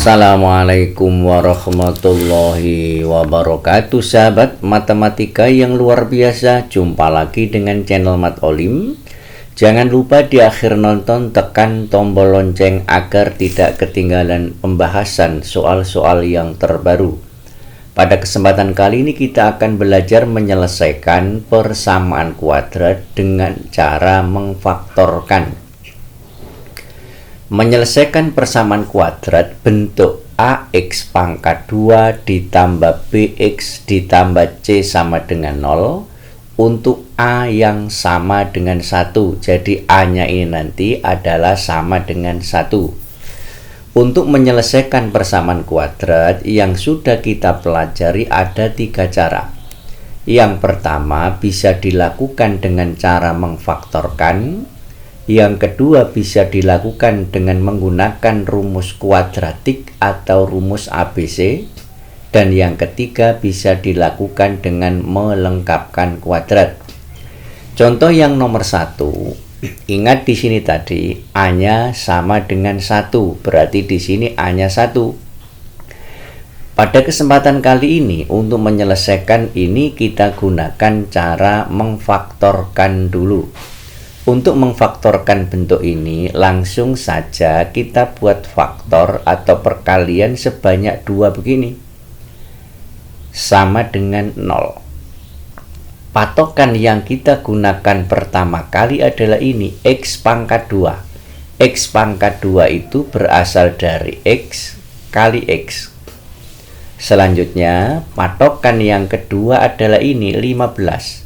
Assalamualaikum warahmatullahi wabarakatuh. Sahabat matematika yang luar biasa, jumpa lagi dengan channel Mat Olim. Jangan lupa di akhir nonton tekan tombol lonceng agar tidak ketinggalan pembahasan soal-soal yang terbaru. Pada kesempatan kali ini kita akan belajar menyelesaikan persamaan kuadrat dengan cara mengfaktorkan. Menyelesaikan persamaan kuadrat bentuk AX pangkat 2 ditambah BX ditambah C sama dengan 0 untuk A yang sama dengan 1. Jadi A-nya ini nanti adalah sama dengan 1. Untuk menyelesaikan persamaan kuadrat yang sudah kita pelajari ada 3 cara. Yang pertama bisa dilakukan dengan cara mengfaktorkan. Yang kedua bisa dilakukan dengan menggunakan rumus kuadratik atau rumus ABC. Dan yang ketiga bisa dilakukan dengan melengkapkan kuadrat. Contoh yang nomor 1, ingat di sini tadi A-nya sama dengan 1, berarti di sini A-nya 1. Pada kesempatan kali ini untuk menyelesaikan ini kita gunakan cara mengfaktorkan dulu. Untuk mengfaktorkan bentuk ini langsung saja kita buat faktor atau perkalian sebanyak 2 begini. Sama dengan 0. Patokan yang kita gunakan pertama kali adalah ini, X pangkat 2. X pangkat 2 itu berasal dari X kali X. Selanjutnya, patokan yang kedua adalah ini, 15.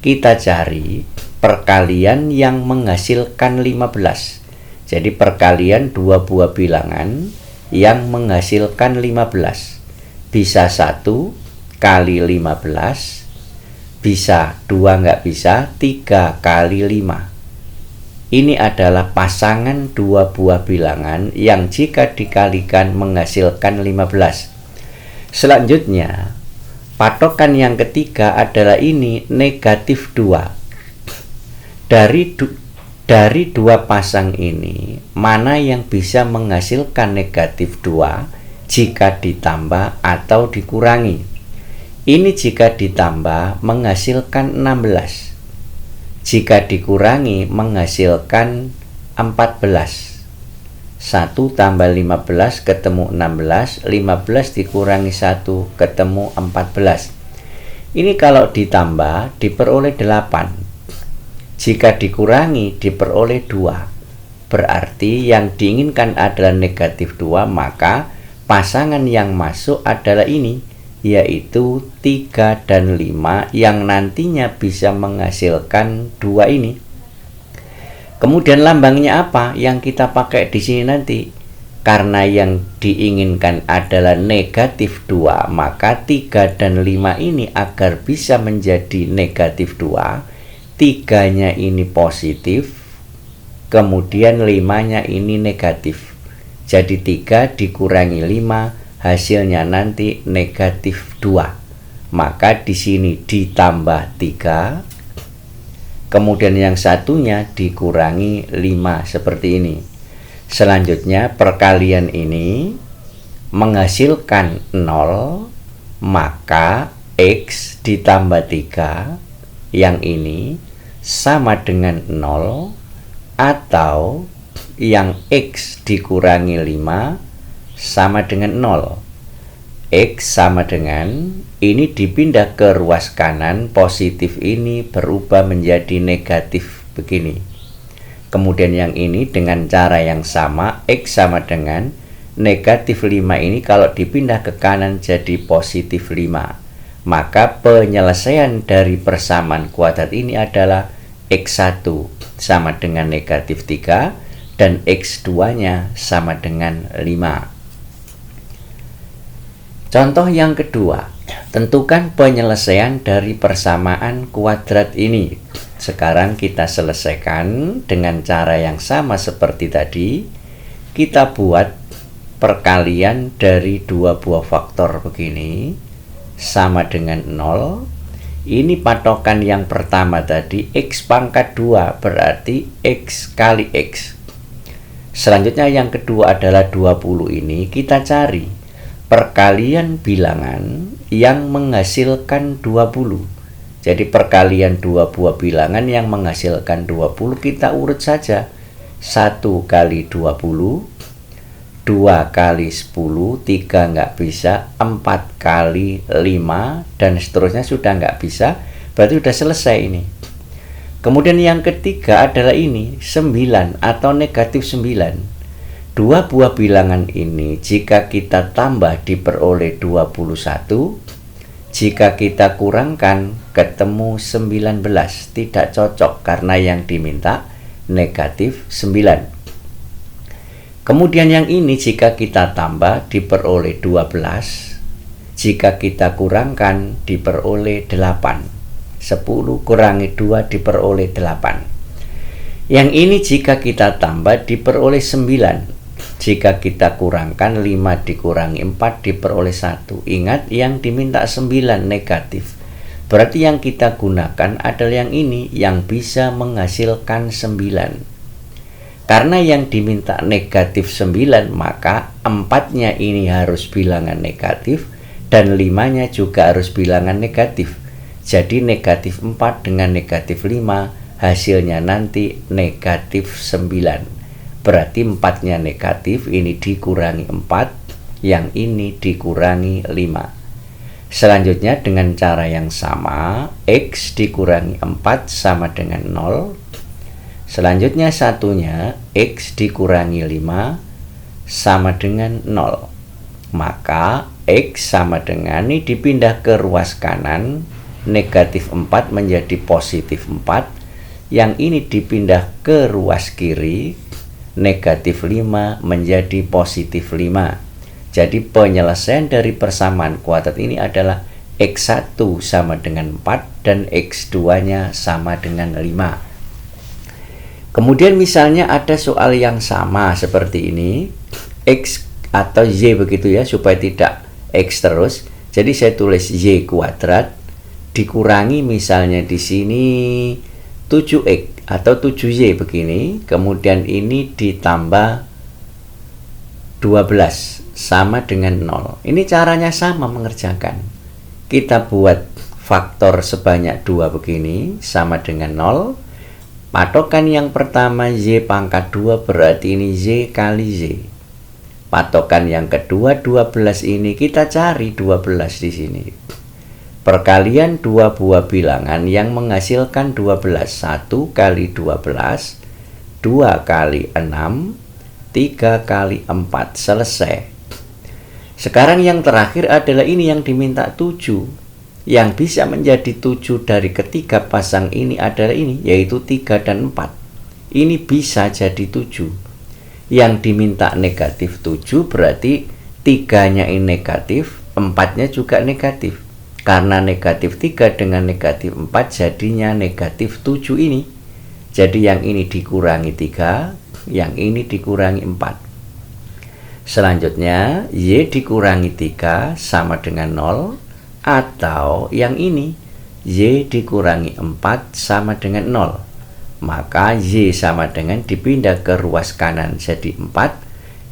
Kita cari perkalian yang menghasilkan 15. Jadi perkalian dua buah bilangan yang menghasilkan 15. Bisa 1 kali 15, bisa 2 nggak bisa, 3 kali 5. Ini adalah pasangan dua buah bilangan yang jika dikalikan menghasilkan 15. Selanjutnya, patokan yang ketiga adalah ini, negatif 2. Dari dua pasang ini, mana yang bisa menghasilkan negatif 2 jika ditambah atau dikurangi? Ini jika ditambah menghasilkan 16. Jika dikurangi menghasilkan 14. 1 tambah 15 ketemu 16, 15 dikurangi 1 ketemu 14. Ini kalau ditambah diperoleh 8. Jika dikurangi diperoleh 2. Berarti yang diinginkan adalah negatif 2, maka pasangan yang masuk adalah ini, yaitu 3 dan 5 yang nantinya bisa menghasilkan 2 ini. Kemudian lambangnya apa yang kita pakai di sini nanti? Karena yang diinginkan adalah negatif 2, maka 3 dan 5 ini agar bisa menjadi negatif 2, 3-nya ini positif, kemudian 5-nya ini negatif. Jadi 3 dikurangi 5, hasilnya nanti negatif 2. Maka di sini ditambah 3, kemudian yang satunya dikurangi 5 seperti ini. Selanjutnya perkalian ini menghasilkan 0, maka X ditambah 3 yang ini sama dengan 0, atau yang X dikurangi 5 sama dengan 0. X sama dengan, ini dipindah ke ruas kanan, positif ini berubah menjadi negatif begini. Kemudian yang ini dengan cara yang sama, X sama dengan negatif 5 ini kalau dipindah ke kanan jadi positif 5. Maka penyelesaian dari persamaan kuadrat ini adalah X1 sama dengan negatif 3 dan X2-nya sama dengan 5. Contoh yang kedua, tentukan penyelesaian dari persamaan kuadrat ini. Sekarang kita selesaikan dengan cara yang sama seperti tadi. Kita buat perkalian dari dua buah faktor begini. Sama dengan 0. Ini patokan yang pertama tadi, X pangkat 2 berarti X kali X. Selanjutnya yang kedua adalah 20 ini kita cari perkalian bilangan yang menghasilkan 20. Jadi perkalian dua buah bilangan yang menghasilkan 20 kita urut saja. 1 kali 20, 2 kali 10, 3 nggak bisa, 4 kali 5, dan seterusnya sudah nggak bisa, berarti sudah selesai ini. Kemudian yang ketiga adalah ini, 9 atau negatif 9. Dua buah bilangan ini jika kita tambah diperoleh 21, jika kita kurangkan ketemu 19, tidak cocok karena yang diminta negatif 9. Kemudian yang ini jika kita tambah diperoleh 12, jika kita kurangkan diperoleh 8. 10 kurangi 2 diperoleh 8. Yang ini jika kita tambah diperoleh 9. Jika kita kurangkan 5 dikurangi 4 diperoleh 1. Ingat yang diminta 9 negatif. Berarti yang kita gunakan adalah yang ini yang bisa menghasilkan 9. Karena yang diminta negatif 9, maka 4-nya ini harus bilangan negatif dan 5-nya juga harus bilangan negatif. Jadi negatif 4 dengan negatif 5 hasilnya nanti negatif 9. Berarti 4-nya negatif, ini dikurangi 4, yang ini dikurangi 5. Selanjutnya dengan cara yang sama, X dikurangi 4 sama dengan 0. Selanjutnya satunya, X dikurangi 5 sama dengan 0. Maka X sama dengan, ini dipindah ke ruas kanan, negatif 4 menjadi positif 4. Yang ini dipindah ke ruas kiri, negatif 5 menjadi positif 5. Jadi penyelesaian dari persamaan kuadrat ini adalah X1 sama dengan 4 dan X2-nya sama dengan 5. Kemudian misalnya ada soal yang sama seperti ini, X atau Y begitu ya, supaya tidak X terus. Jadi saya tulis Y kuadrat dikurangi misalnya di sini 7x atau 7y begini, kemudian ini ditambah 12 sama dengan 0. Ini caranya sama mengerjakan. Kita buat faktor sebanyak 2 begini sama dengan 0. Patokan yang pertama y pangkat 2 berarti ini y kali y. Patokan yang kedua 12 ini kita cari 12 di sini. Perkalian dua buah bilangan yang menghasilkan 12. 1 kali 12, 2 kali 6, 3 kali 4. Selesai. Sekarang yang terakhir adalah ini yang diminta 7. Yang bisa menjadi 7 dari ketiga pasang ini adalah ini, yaitu 3 dan 4. Ini bisa jadi 7. Yang diminta negatif 7 berarti 3-nya ini negatif, 4-nya juga negatif. Karena negatif 3 dengan negatif 4 jadinya negatif 7 ini. Jadi yang ini dikurangi 3, yang ini dikurangi 4. Selanjutnya Y dikurangi 3 sama dengan 0. Atau yang ini Y dikurangi 4 sama dengan 0. Maka Y sama dengan dipindah ke ruas kanan jadi 4.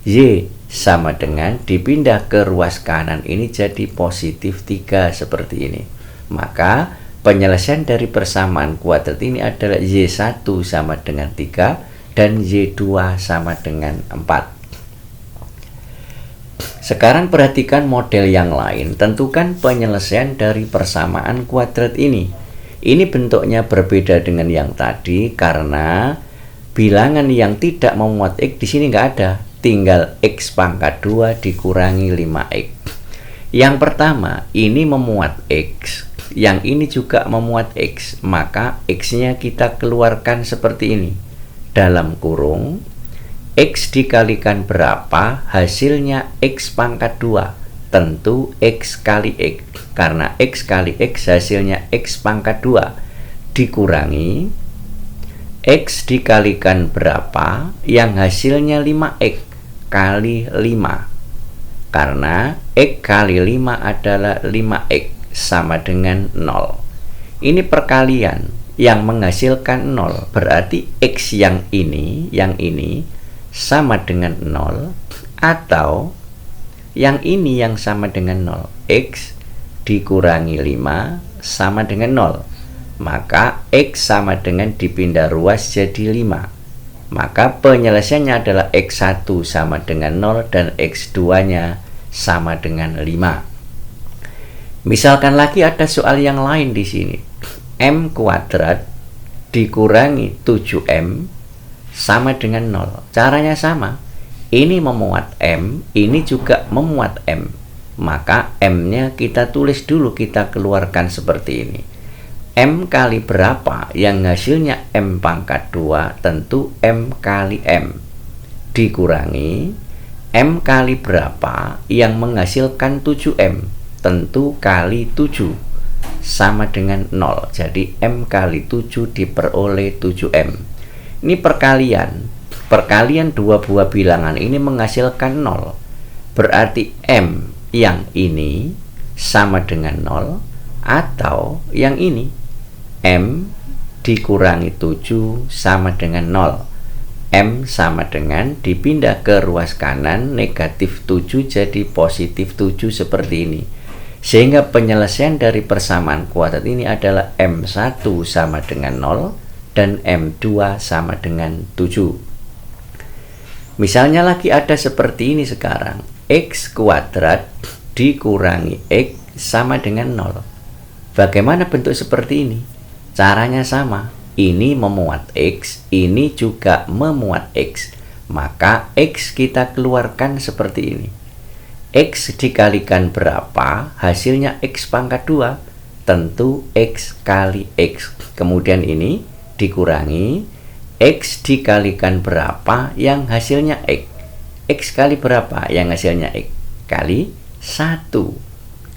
Y sama dengan dipindah ke ruas kanan ini jadi positif 3 seperti ini. Maka penyelesaian dari persamaan kuadrat ini adalah Y1 sama dengan 3 dan Y2 sama dengan 4. Sekarang perhatikan model yang lain. Tentukan penyelesaian dari persamaan kuadrat ini. Ini bentuknya berbeda dengan yang tadi karena bilangan yang tidak memuat X di sini nggak ada. Tinggal X pangkat 2 dikurangi 5X. Yang pertama, ini memuat X. Yang ini juga memuat X. Maka X-nya kita keluarkan seperti ini. Dalam kurung, X dikalikan berapa, hasilnya X pangkat 2. Tentu X kali X. Karena X kali X hasilnya X pangkat 2. Dikurangi X dikalikan berapa, yang hasilnya 5X kali 5. Karena X kali 5 adalah 5X sama dengan 0. Ini perkalian yang menghasilkan 0. Berarti X yang ini sama dengan 0, atau yang ini yang sama dengan 0, X dikurangi 5 sama dengan 0. Maka X sama dengan dipindah ruas jadi 5. Maka penyelesaiannya adalah X1 sama dengan 0 dan X2 nya sama dengan 5. Misalkan lagi ada soal yang lain di sini. M kuadrat dikurangi 7M sama dengan 0. Caranya sama. Ini memuat M, ini juga memuat M. Maka M-nya kita tulis dulu, kita keluarkan seperti ini. M kali berapa yang hasilnya M pangkat 2, tentu M kali M. Dikurangi M kali berapa yang menghasilkan 7M, tentu kali 7, sama dengan 0. Jadi M kali 7 diperoleh 7M. Ini perkalian. Perkalian dua buah bilangan ini menghasilkan 0. Berarti M yang ini sama dengan 0, atau yang ini M dikurangi 7 sama dengan 0. M sama dengan dipindah ke ruas kanan negatif 7 jadi positif 7 seperti ini. Sehingga penyelesaian dari persamaan kuadrat ini adalah M1 sama dengan 0 dan M2 sama dengan 7. Misalnya lagi ada seperti ini sekarang. X kuadrat dikurangi X sama dengan 0. Bagaimana bentuk seperti ini? Caranya sama. Ini memuat X, ini juga memuat X. Maka X kita keluarkan seperti ini. X dikalikan berapa? Hasilnya X pangkat 2. Tentu X kali X. Kemudian ini dikurangi X dikalikan berapa yang hasilnya X. X kali berapa yang hasilnya X? Kali 1.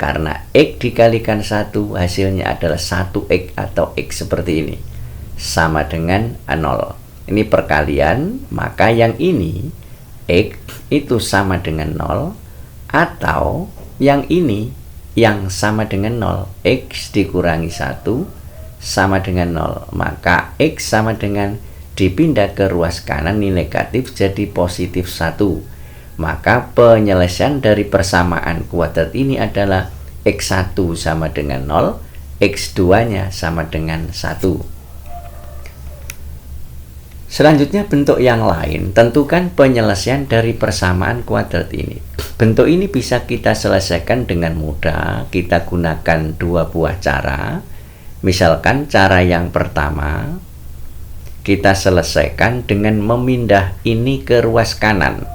Karena X dikalikan 1 hasilnya adalah 1X atau X seperti ini. Sama dengan 0. Ini perkalian, maka yang ini X itu sama dengan 0, atau yang ini yang sama dengan 0. X dikurangi 1 sama dengan 0. Maka X sama dengan dipindah ke ruas kanan ini negatif jadi positif 1. Maka penyelesaian dari persamaan kuadrat ini adalah X1 sama dengan 0, X2 nya sama dengan 1. Selanjutnya bentuk yang lain. Tentukan penyelesaian dari persamaan kuadrat ini. Bentuk ini bisa kita selesaikan dengan mudah. Kita gunakan dua buah cara. Misalkan cara yang pertama kita selesaikan dengan memindah ini ke ruas kanan.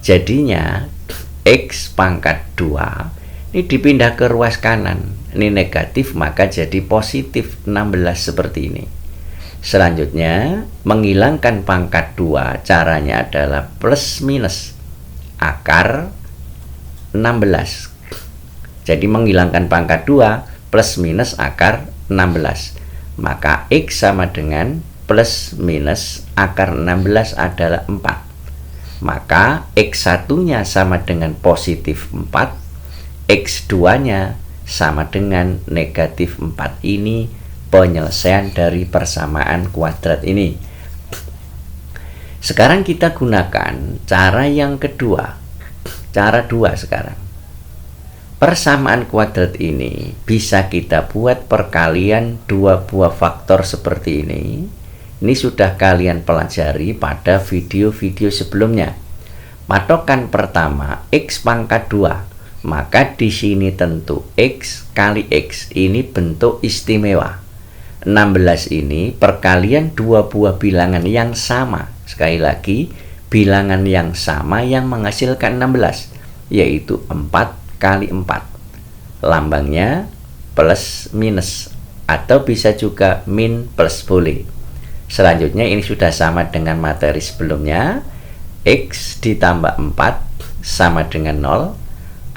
Jadinya X pangkat 2 ini dipindah ke ruas kanan. Ini negatif maka jadi positif 16 seperti ini. Selanjutnya menghilangkan pangkat 2 caranya adalah plus minus akar 16. Jadi menghilangkan pangkat 2 plus minus akar 16. Maka X sama dengan plus minus akar 16 adalah 4. Maka X1 nya sama dengan positif 4, X2 nya sama dengan negatif 4. Ini penyelesaian dari persamaan kuadrat ini. Sekarang kita gunakan cara yang kedua. Cara 2 sekarang. Persamaan kuadrat ini bisa kita buat perkalian dua buah faktor seperti ini. Ini sudah kalian pelajari pada video-video sebelumnya. Patokan pertama X pangkat 2. Maka di sini tentu X kali X. Ini bentuk istimewa. 16 ini perkalian dua buah bilangan yang sama. Sekali lagi, bilangan yang sama yang menghasilkan 16, yaitu 4 kali 4. Lambangnya plus minus, atau bisa juga min plus boleh. Selanjutnya ini sudah sama dengan materi sebelumnya. X ditambah 4 sama dengan 0,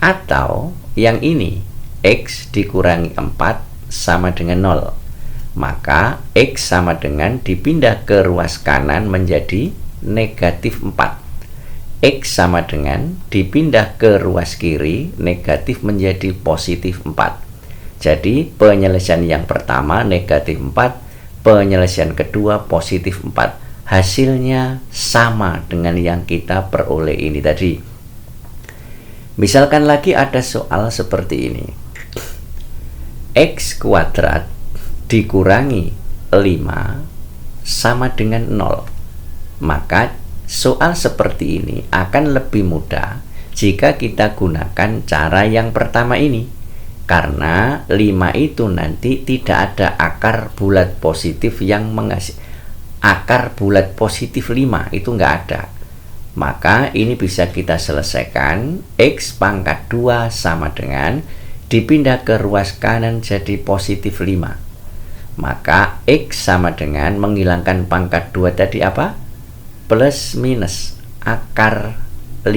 atau yang ini X dikurangi 4 sama dengan 0. Maka X sama dengan dipindah ke ruas kanan menjadi negatif 4. X sama dengan dipindah ke ruas kiri negatif menjadi positif 4. Jadi penyelesaian yang pertama negatif 4, penyelesaian kedua positif 4. hasilnya sama dengan yang kita peroleh ini tadi. Misalkan lagi ada soal seperti ini. X kuadrat dikurangi 5 sama dengan 0. Maka soal seperti ini akan lebih mudah jika kita gunakan cara yang pertama ini, karena 5 itu nanti tidak ada akar bulat positif yang menghasilkan akar bulat positif 5 itu enggak ada. Maka ini bisa kita selesaikan. X pangkat 2 sama dengan dipindah ke ruas kanan jadi positif 5. Maka X sama dengan menghilangkan pangkat 2 tadi apa? Plus minus akar 5.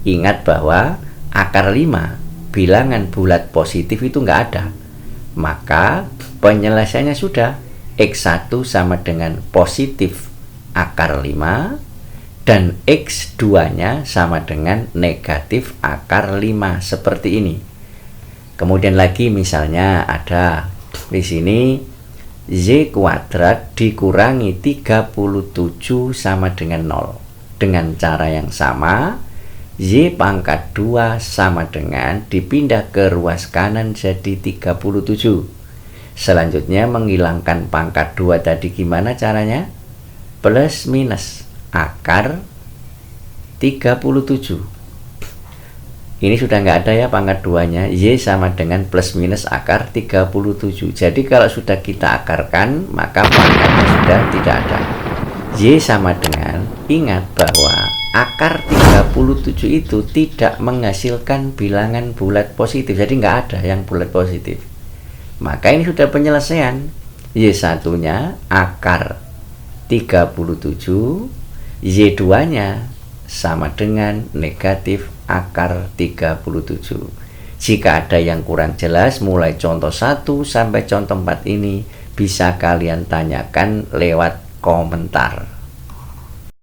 Ingat bahwa akar 5 bilangan bulat positif itu enggak ada. Maka penyelesaiannya sudah. X1 sama dengan positif akar 5 dan X2 nya sama dengan negatif akar 5 seperti ini. Kemudian lagi misalnya ada di sini Y kuadrat dikurangi 37 sama dengan 0. Dengan cara yang sama, Y pangkat 2 sama dengan dipindah ke ruas kanan jadi 37. Selanjutnya menghilangkan pangkat 2 tadi gimana caranya? Plus minus akar 37. Ini sudah nggak ada ya pangkat 2-nya. Y sama dengan plus minus akar 37. Jadi kalau sudah kita akarkan, maka pangkatnya sudah tidak ada. Y sama dengan, ingat bahwa akar 37 itu tidak menghasilkan bilangan bulat positif. Jadi nggak ada yang bulat positif. Maka ini sudah penyelesaian. Y1 nya akar 37, Y2 nya sama dengan negatif akar 37. Jika ada yang kurang jelas mulai contoh 1 sampai contoh 4 ini bisa kalian tanyakan lewat komentar.